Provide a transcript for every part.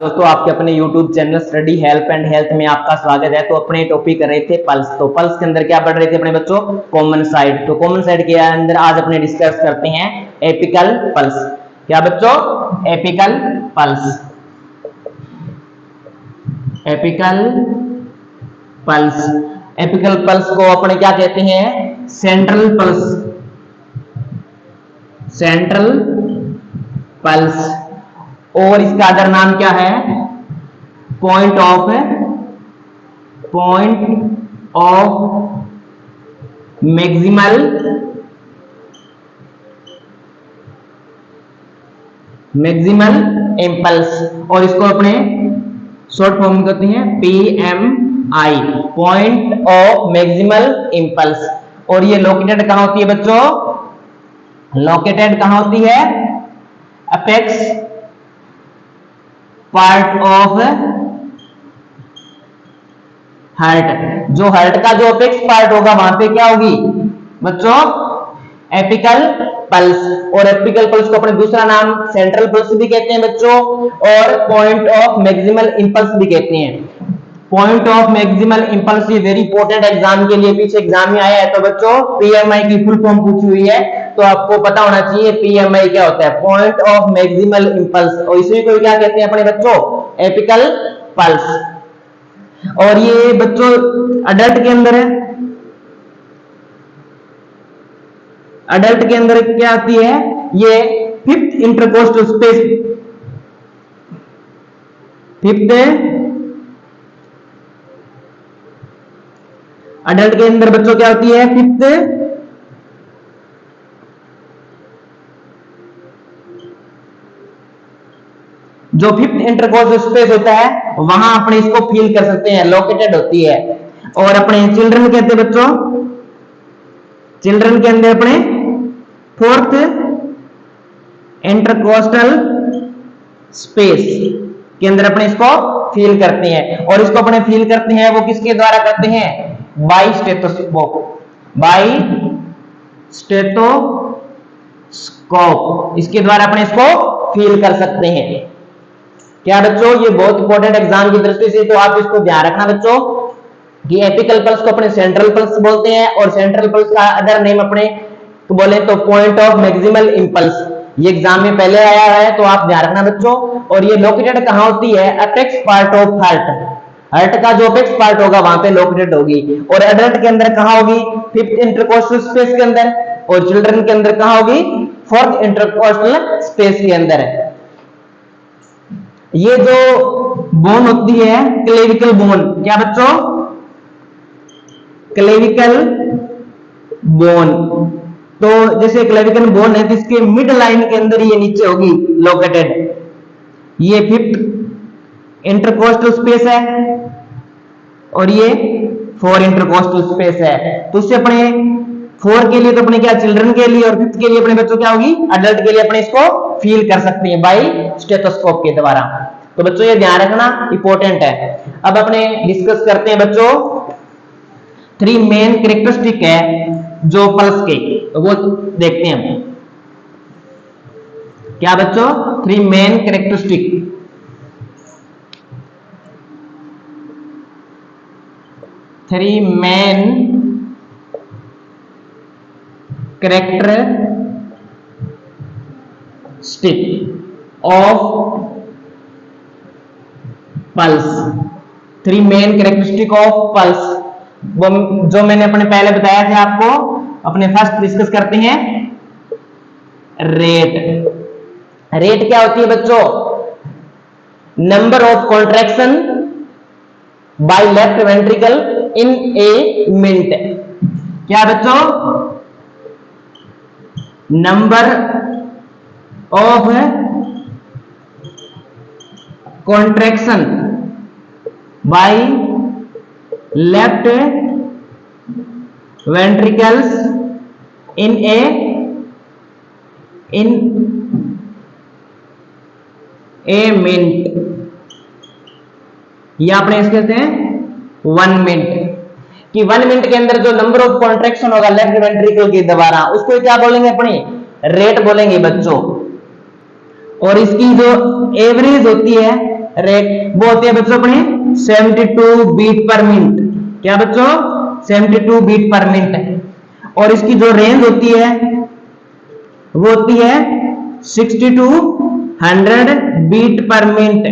दोस्तों आपके अपने YouTube channel study help and health में आपका स्वागत है। तो अपने टॉपिक कर रहे थे पल्स। तो पल्स के अंदर क्या पढ़ रहे थे अपने बच्चों? Common side. तो कॉमन साइड के अंदर आज अपने डिस्कस करते हैं एपिकल पल्स। क्या बच्चों? Apical pulse. Apical pulse. Apical pulse को अपने क्या कहते हैं? Central pulse. Central pulse. और इसका अदर नाम क्या है? Point of maximal impulse. और इसको अपने शॉर्ट फॉर्म में कहते हैं PMI, point of maximal impulse. और ये लोकेटेड कहां होती है बच्चों? लोकेटेड कहां होती है? Apex part of heart. जो हार्ट का जो अपेक्स पार्ट होगा वहां पे क्या होगी बच्चों? Apical pulse. और एपिकल पल्स को अपने दूसरा नाम सेंट्रल पल्स भी कहते हैं बच्चों, और पॉइंट ऑफ मैक्सिमल इंपल्स भी कहते हैं। पॉइंट ऑफ मैक्सिमल इंपल्स ये वेरी इंपॉर्टेंट एग्जाम के लिए पीछे एग्जाम में आया है। तो बच्चों PMI की फुल फॉर्म पूछी हुई है, तो आपको पता होना चाहिए PMI क्या होता है? Point of maximal impulse. और इसी को क्या कहते हैं अपने बच्चों? Apical pulse. और ये बच्चों अडल्ट के अंदर है। अडल्ट के अंदर क्या आती है? ये fifth intercostal space. Fifth adult के अंदर बच्चों क्या होती है? फिफ्थ जो फिफ्थ इंटरकोस्टल स्पेस होता है वहां अपने इसको फील कर सकते हैं, लोकेटेड होती है। और अपने चिल्ड्रन कहते हैं बच्चों, चिल्ड्रन के अंदर अपने फोर्थ इंटरकोस्टल स्पेस के अंदर अपने इसको फील करते हैं। और इसको अपने फील करते हैं वो किसके द्वारा करते हैं? By stethoscope. बाई स्टेथोस्कोप, इसके द्वारा अपने इसको फील कर सकते हैं। क्या बच्चों? ये बहुत इंपॉर्टेंट एग्जाम की दृष्टि से, तो आप इसको ध्यान रखना बच्चों कि एपिकल पल्स को अपने सेंट्रल पल्स बोलते हैं, और सेंट्रल पल्स का अदर नेम अपने तो बोले तो पॉइंट ऑफ मैक्सिमल इंपल्स। ये एग्जाम में पहले आया है, तो आप ध्यान रखना बच्चों। और ये लोकेटेड कहां होती है? Apex part of heart. Heart का जो अपेक्स पार्ट होगा वहां पे लोकेटेड होगी। और एडल्ट के अंदर कहां होगी? फिफ्थ इंटरकोस्टल स्पेस के अंदर। और चिल्ड्रन के अंदर कहां होगी? फोर्थ इंटरकोस्टल स्पेस के अंदर। ये जो बोन होती है क्लेविकल बोन। क्या बच्चों? Clavicle bone. तो जैसे क्लेविकल बोन है तो इसके मिड लाइन के अंदर ये नीचे होगी लोकेटेड। ये फिफ्थ इंटरकोस्टल स्पेस है और ये फोर इंटरकोस्टल स्पेस है। तो इससे अपने फोर के लिए तो अपने क्या चिल्ड्रन के लिए, और फिफ्थ के लिए अपने बच्चों क्या होगी? अडल्ट के लिए अपने इसको फील कर सकते हैं बाई स्टेथोस्कोप के द्वारा। तो बच्चों ये ध्यान रखना इंपॉर्टेंट है। अब अपने डिस्कस करते हैं बच्चों 3 मेन कैरेक्टरिस्टिक है जो पल्स के, तो वो देखते हैं हम। क्या बच्चों? 3 main characteristic. 3 main characteristic of pulse. 3 main characteristic of pulse, वो जो मैंने अपने पहले बताया था आपको। अपने फर्स्ट डिस्कस करते हैं रेट। रेट क्या होती है बच्चों? Number of contraction by left ventricle in a minute. क्या बच्चों? Number of contraction by left ventricles in a minute, या अपने इसके कहते हैं 1 मिनट। कि 1 मिनट के अंदर जो नंबर ऑफ कॉन्ट्रैक्शन होगा लेफ्ट वेंट्रिकल के द्वारा, उसको क्या बोलेंगे अपने? रेट बोलेंगे बच्चों। और इसकी जो एवरेज होती है रेट वो होती है बच्चों अपने 72 बीट पर मिनट। क्या बच्चों? 72 बीट पर मिनट। और इसकी जो रेंज होती है वो होती है 60 to 100 बीट पर मिनट।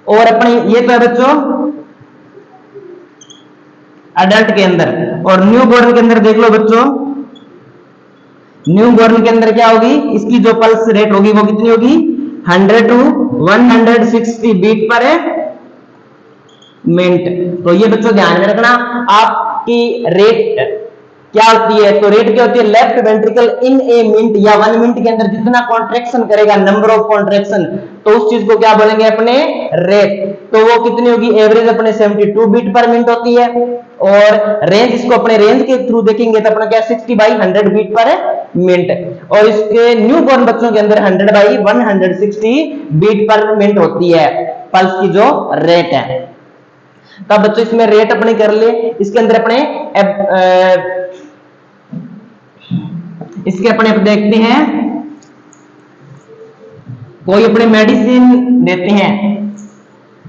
और अपने ये तो है बच्चों अडल्ट के अंदर। और न्यू बॉर्न के अंदर देख लो बच्चों, न्यू बॉर्न के अंदर क्या होगी, इसकी जो पल्स रेट होगी वो कितनी होगी 100 to 160 बीट पर मिनट। तो ये बच्चों ध्यान में रखना, आपकी रेट क्या होती है, तो रेट क्या होती है left ventricle in a minute या 1 मिनट के अंदर जितना कॉन्ट्रैक्शन करेगा, नंबर ऑफ कॉन्ट्रैक्शन, तो उस चीज को क्या बोलेंगे अपने रेट। तो वो कितनी होगी एवरेज अपने 72 बीट पर मिनट होती है। और रेंज, इसको अपने रेंज के थ्रू देखेंगे तो अपना क्या 60/100 बीट पर मिनट। और इसके न्यू बॉर्न बच्चों के अंदर 100/160 बीट पर मिनट होती है पल्स की जो रेट है। तब बच्चों इसमें रेट अपने कर ले, इसके अंदर अपने इसके अपने देखते हैं कोई अपने मेडिसिन देते हैं,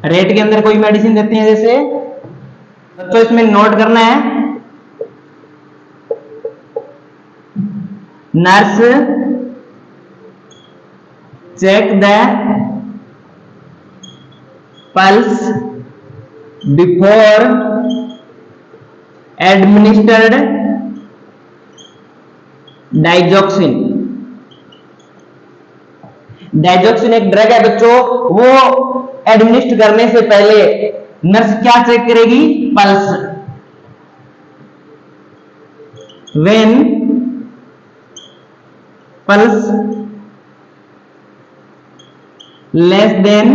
रेट के अंदर कोई मेडिसिन देते हैं जैसे बच्चों इसमें नोट करना है nurse check the pulse before administered digoxin. Digoxin एक ड्रग है बच्चों, वो एडमिनिस्टर करने से पहले नर्स क्या चेक करेगी pulse. When pulse less than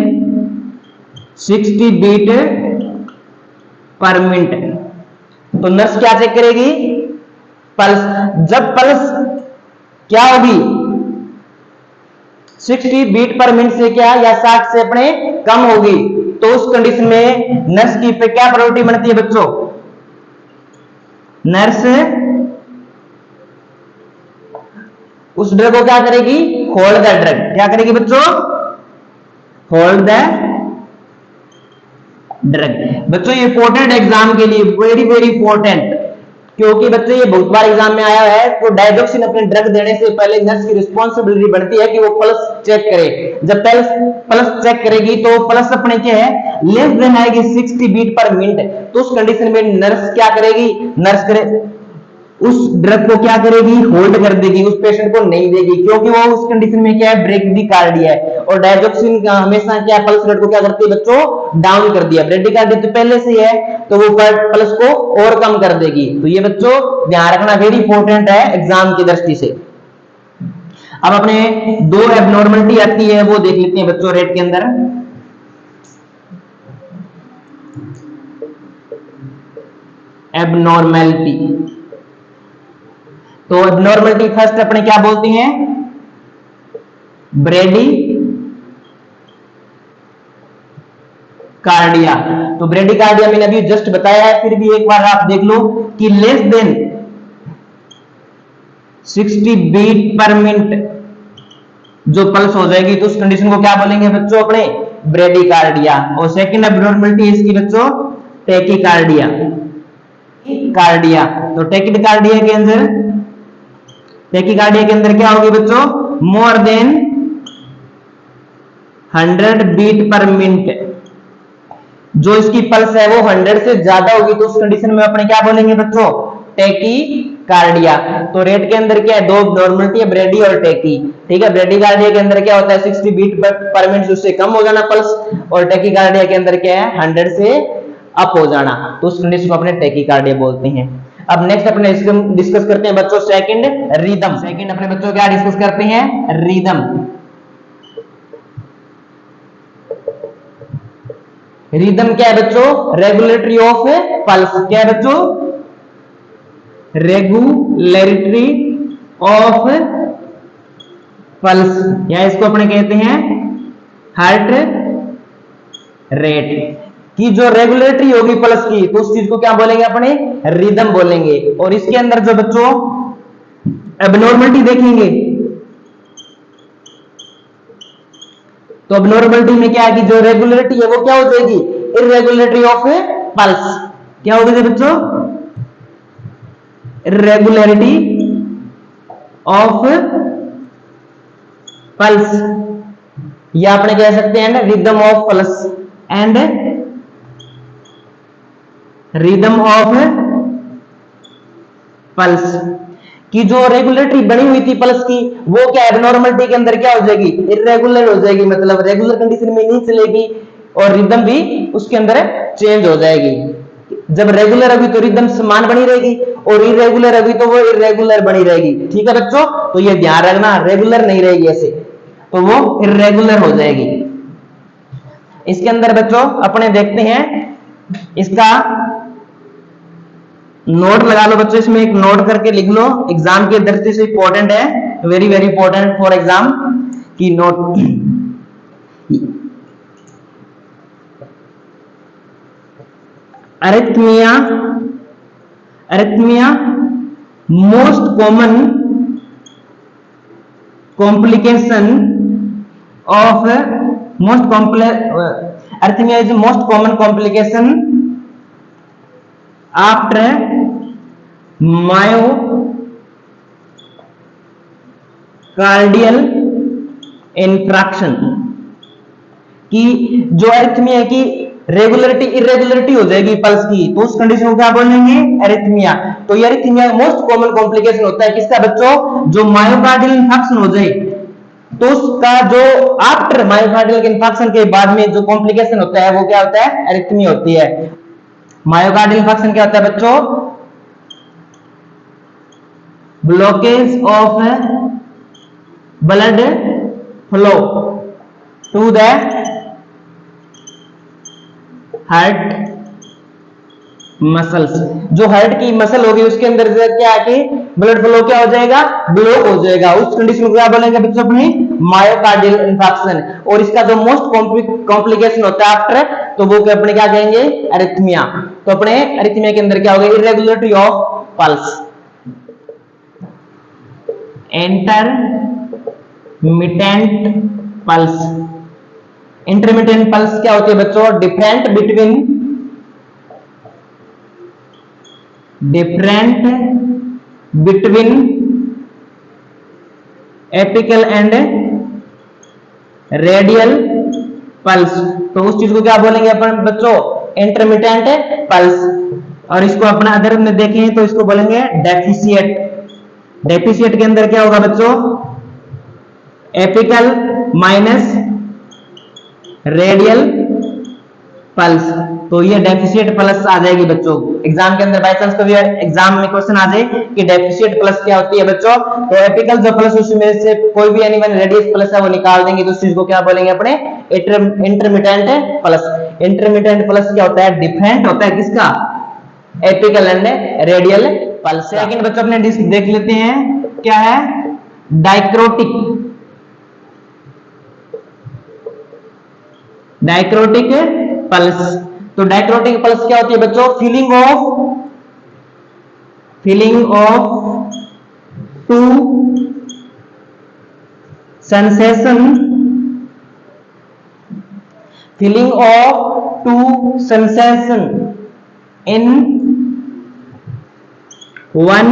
60 beat per minute, तो नर्स क्या चेक करेगी पल्स। जब पल्स क्या होगी 60 बीट पर मिनट से क्या या 60 से अपने कम होगी, तो उस कंडीशन में नर्स की पे क्या प्रायोरिटी बनती है बच्चों, नर्स उस ड्रग को क्या करेगी होल्ड द ड्रग। क्या करेगी बच्चों होल्ड द ड्रग। बच्चों ये इंपॉर्टेंट एग्जाम के लिए वेरी वेरी इंपॉर्टेंट, क्योंकि बच्चों ये बहुत बार एग्जाम में आया है। तो डाइजॉक्सिन अपने ड्रग देने से पहले नर्स की रिस्पॉन्सिबिलिटी बनती है कि वो पल्स चेक करे। जब पल्स चेक करेगी तो पल्स अपने क्या है लेस देन आएगी 60 बीट पर मिनट, तो उस कंडीशन में नर्स क्या करेगी, नर्स करे उस ड्रग को क्या करेगी होल्ड कर देगी, उस पेशेंट को नहीं देगी, क्योंकि वो उस कंडीशन में क्या है ब्रेडिकार्डिया है। और डाइजॉक्सिन हमेशा क्या पल्स रेट को क्या करती है बच्चों डाउन कर दिया, ब्रेडिकार्डिया तो पहले से है तो वो पल्स को और कम कर देगी। तो ये बच्चों ध्यान रखना वेरी इंपॉर्टेंट है एग्जाम की दृष्टि से। अब अपने दो एबनॉर्मलिटी आती है वो देख लेते हैं बच्चों रेट के अंदर। एबनॉर्मलिटी, तो एबनॉर्मलिटी फर्स्ट अपने क्या बोलते हैं ब्रेडी कार्डिया। तो ब्रेडी कार्डिया मैंने अभी जस्ट बताया है, फिर भी एक बार आप देख लो कि less than 60 beat per minute जो पल्स हो जाएगी तो उस कंडीशन को क्या बोलेंगे बच्चों अपने ब्रेडी कार्डिया। और सेकंड एबनॉर्मलिटी इसकी बच्चों टेकिकार्डिया कार्डिया। तो टेकिकार्डिया के अंदर टेकिकार्डिया के अंदर क्या होगी बच्चों more than 100 beat per minute, जो इसकी पल्स है वो 100 से ज्यादा होगी तो उस कंडीशन में अपने क्या बोलेंगे बच्चों टेकिकार्डिया। तो रेट के अंदर क्या है दो नॉर्मलिटी है ब्रेडी और टेकी, ठीक है। ब्रेडिकार्डिया के अंदर क्या होता है 60 बीट पर मिनट उससे कम हो जाना पल्स, और टेकिकार्डिया के अंदर क्या है 100 से अप हो जाना, तो उस कंडीशन को अपने टेकिकार्डिया बोलते हैं। अब नेक्स्ट अपने डिस्कस करते हैं बच्चों सेकंड रिदम। सेकंड अपने बच्चों क्या डिस्कस करते हैं रिदम। रिदम क्या है बच्चों रेगुलेटरी ऑफ पल्स। क्या है बच्चों रेगुलेटरी ऑफ पल्स, या इसको अपने कहते हैं हार्ट रेट की जो रेगुलेटरी होगी पल्स की, तो उस चीज को क्या बोलेंगे अपने रिदम बोलेंगे। और इसके अंदर जो बच्चों एबनॉर्मलिटी देखेंगे तो अब नॉर्मलिटी में क्या है कि जो रेगुलरिटी है वो क्या हो जाएगी, इरेगुलरिटी ऑफ पल्स। क्या हो गया बच्चों, इरेगुलरिटी ऑफ पल्स, या अपने कह सकते हैं rhythm of pulse and rhythm of pulse की जो रेगुलेटरी बनी हुई थी पल्स की, वो क्या एबनॉर्मलिटी के अंदर क्या हो जाएगी, इरेगुलर हो जाएगी, मतलब रेगुलर कंडीशन में नहीं चलेगी, और रिदम भी उसके अंदर चेंज हो जाएगी। जब रेगुलर होगी तो रिदम समान बनी रहेगी, और इरेगुलर होगी तो वो इरेगुलर बनी रहेगी। ठीक है बच्चों, तो ये ध्यान रखना, रेगुलर नहीं रहेगी ऐसे, तो वो इरेगुलर हो जाएगी। इसके अंदर बच्चों अपने देखते हैं, इसका नोट लगा लो बच्चों, इसमें एक नोट करके लिख लो, एग्जाम की दृष्टि से इंपॉर्टेंट है, very very important for exam की note. Arrhythmia, arrhythmia most common complication of arrhythmia is most common complication after myocardial infarction, कि जो अरिथमिया की रेगुलरिटी इरेगुलरिटी हो जाएगी पल्स की, तो उस कंडीशन को क्या बोलेंगे, अरिथमिया। तो ये अरिथमिया मोस्ट कॉमन कॉम्प्लिकेशन होता है किसका बच्चों, जो मायोकार्डियल इंफेक्शन हो जाए, तो उसका जो आफ्टर मायोकार्डियल इंफेक्शन के बाद में जो कॉम्प्लिकेशन होता है वो क्या होता है, अरिथमिया होती है। मायोकार्डियल इंफेक्शन क्या होता है बच्चों, blockage of blood flow to the heart muscles, जो हार्ट की मसल होगी उसके अंदर से क्या है कि ब्लड फ्लो क्या हो जाएगा, ब्लॉक हो जाएगा, उस कंडीशन को क्या बोलेंगे बच्चों अपने, मायोकार्डियल इंफेक्शन। और इसका जो मोस्ट कॉम्प्लिकेशन होता है आफ्टर, तो वो अपने क्या कहेंगे, अरिथमिया। तो अपने अरिथमिया के अंदर क्या होगा, irregularity of pulse, intermittent pulse. Intermittent pulse क्या होती है बच्चों, different between apical and radial pulse. तो उस चीज को क्या बोलेंगे अपन बच्चों, इंटरमिटेंट पल्स। और इसको अपना अदर में देखें तो इसको बोलेंगे डेफिशिएट। डेफिशिएट के अंदर क्या होगा बच्चों, एपिकल माइनस रेडियल पल्स, तो ये डेफिशिएट पल्स आ जाएगी बच्चों। एग्जाम के अंदर बाय चांस कभी एग्जाम में क्वेश्चन आ जाए कि डेफिशिएट पल्स क्या होती है बच्चों, तो एपिकल जो पल्स उसमें से कोई भी एनी वन रेडियस पल्स है वो निकाल देंगे, तो उस चीज को क्या बोलेंगे अपने, इंटरमिटेंट पल्स। इंटरमिटेंट पल्स क्या होता है, डिफरेंट होता है किसका, apical and radial pulse. Second बच्चों अपने देख लेते हैं क्या है, डायक्रोटिक। डायक्रोटिक पल्स, तो डायक्रोटिक पल्स क्या होती है बच्चों, feeling of two sensation, feeling of two sensation in one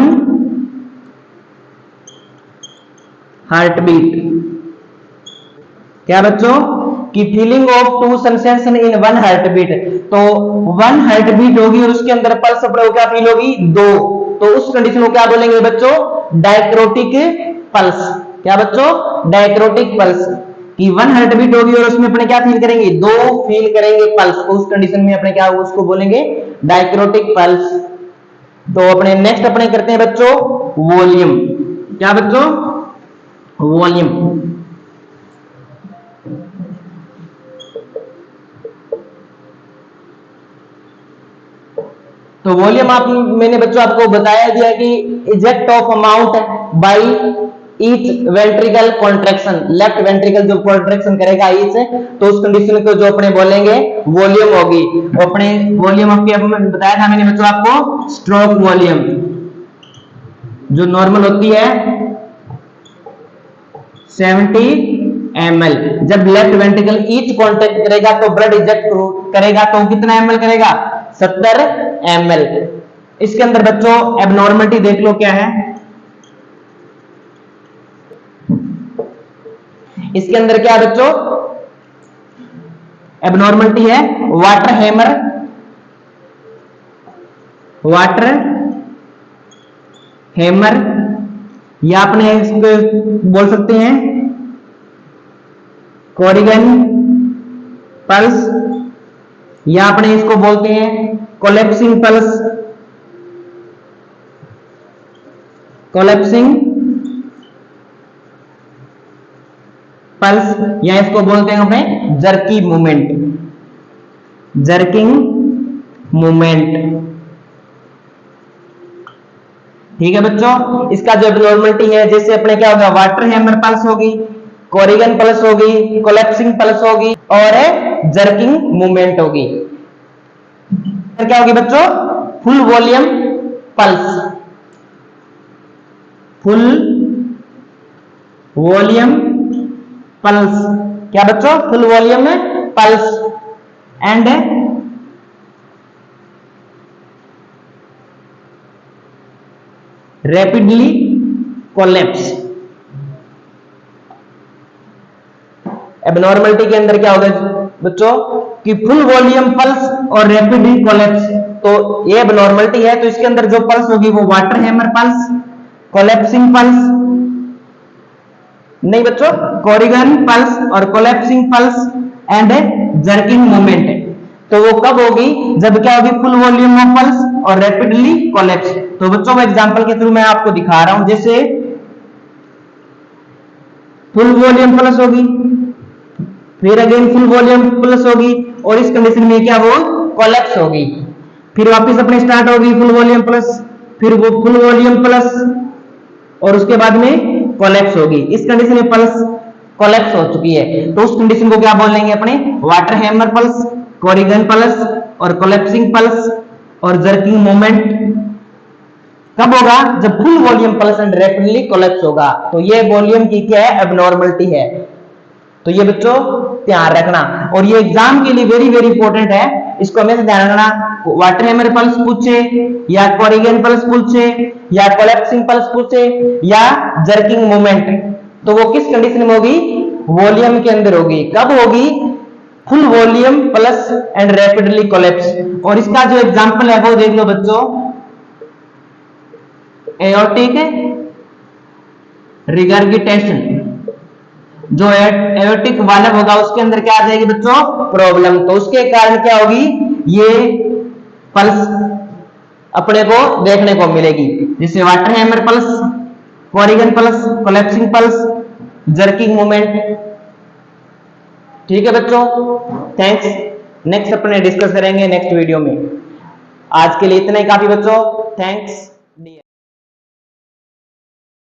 heartbeat. क्या बच्चों, कि feeling of two sensation in one heartbeat, तो वन हार्टबीट होगी और उसके अंदर पल्स क्या फील होगी, दो, तो उस कंडीशन को क्या बोलेंगे बच्चों, डायक्रोटिक पल्स। क्या बच्चों, डायक्रोटिक पल्स, कि वन हार्टबीट होगी और उसमें अपने क्या फील करेंगे, दो फील करेंगे पल्स, तो उस कंडीशन में अपने क्या होगा, उसको बोलेंगे डायक्रोटिक पल्स। तो अपने नेक्स्ट अपने करते हैं बच्चों वॉल्यूम। क्या बच्चों, वॉल्यूम। तो वॉल्यूम मैंने बच्चों आपको बताया दिया कि eject of amount by each ventricle contraction, left ventricle जो कॉन्ट्रैक्शन करेगा ईच, तो उस कंडीशन को जो अपने बोलेंगे वॉल्यूम होगी। तो अपने वॉल्यूम आपके बताया था मैंने बच्चों आपको, स्ट्रोक वॉल्यूम जो नॉर्मल होती है 70 ml। जब लेफ्ट वेंट्रिकल ईच कांटेक्ट करेगा तो ब्लड इजेक्ट करेगा तो कितना ml करेगा, 70 ml। इसके अंदर बच्चों एबनॉर्मलिटी देख लो क्या है, इसके अंदर क्या है बच्चों, एबनॉर्मलिटी है वाटर हैमर, या अपने इसको बोल सकते हैं कोरिगन पल्स, या अपने इसको बोलते हैं कोलैप्सिंग पल्स, या इसको बोलते हैं अपने जर्किंग मूवमेंट। ठीक है बच्चों, इसका जो एबनॉर्मलिटी है, जैसे अपने क्या होगा, वाटर हैमर पल्स होगी, कोरिगन पल्स होगी, कोलैप्सिंग पल्स होगी और जर्किंग मूवमेंट होगी। फिर क्या होगी बच्चों, फुल वॉल्यूम पल्स, क्या बच्चों, full volume pulse and rapidly collapse. Abnormality के अंदर क्या होगा बच्चों कि फुल वॉल्यूम पल्स और रैपिडली कोलैप्स, तो ये एबनॉर्मलिटी है, तो इसके अंदर जो पल्स होगी वो water hammer pulse, collapsing pulse नहीं बच्चों, कोरिगन पल्स और collapsing pulse and jerking movement. तो वो कब होगी, जब क्या होगी, फुल वॉल्यूम ऑफ पल्स और रैपिडली कोलैप्स। तो बच्चों वो एग्जांपल के थ्रू मैं आपको दिखा रहा हूं, जैसे फुल वॉल्यूम पल्स होगी, फिर अगेन फुल वॉल्यूम पल्स होगी, और इस कंडीशन में क्या वो कोलैप्स होगी, फिर वापस अपने स्टार्ट होगी फुल वॉल्यूम प्लस, फिर वो फुल वॉल्यूम प्लस और उसके बाद में कोलैप्स होगी। इस कंडीशन में पल्स कोलैप्स हो चुकी है, तो उस कंडीशन को क्या बोलेंगे अपने, water hammer pulse, Corrigan pulse और कोलैप्सिंग पल्स और जर्किंग मूवमेंट। कब होगा, जब full volume pulse and rapidly collapse होगा। तो ये वॉल्यूम की क्या है, एबनॉर्मलिटी है। तो ये बच्चों ध्यान रखना, और ये एग्जाम के लिए वेरी वेरी इंपॉर्टेंट है, इसको हमेशा ध्यान रखना। वाटर हैमर पल्स पूछे या कोरिगन पल्स पूछे या कोलैप्सिंग पल्स पूछे या जर्किंग मूवमेंट, तो वो किस कंडीशन में होगी, वॉल्यूम के अंदर होगी। कब होगी, full volume plus and rapidly collapse. और इसका जो एग्जांपल है वो देख लो बच्चों, एओर्टिक रिगर्गिटेशन, जो एओर्टिक वाल्व होगा उसके अंदर क्या आ जाएगी बच्चों, प्रॉब्लम। तो उसके कारण क्या होगी, ये पल्स अपने को देखने को मिलेगी, जैसे water hammer pulse, Corrigan pulse, collapsing pulse, jerking movement. ठीक है बच्चों, थैंक्स। नेक्स्ट अपने डिस्कस करेंगे नेक्स्ट वीडियो में। आज के लिए इतना ही काफी बच्चों, थैंक्स।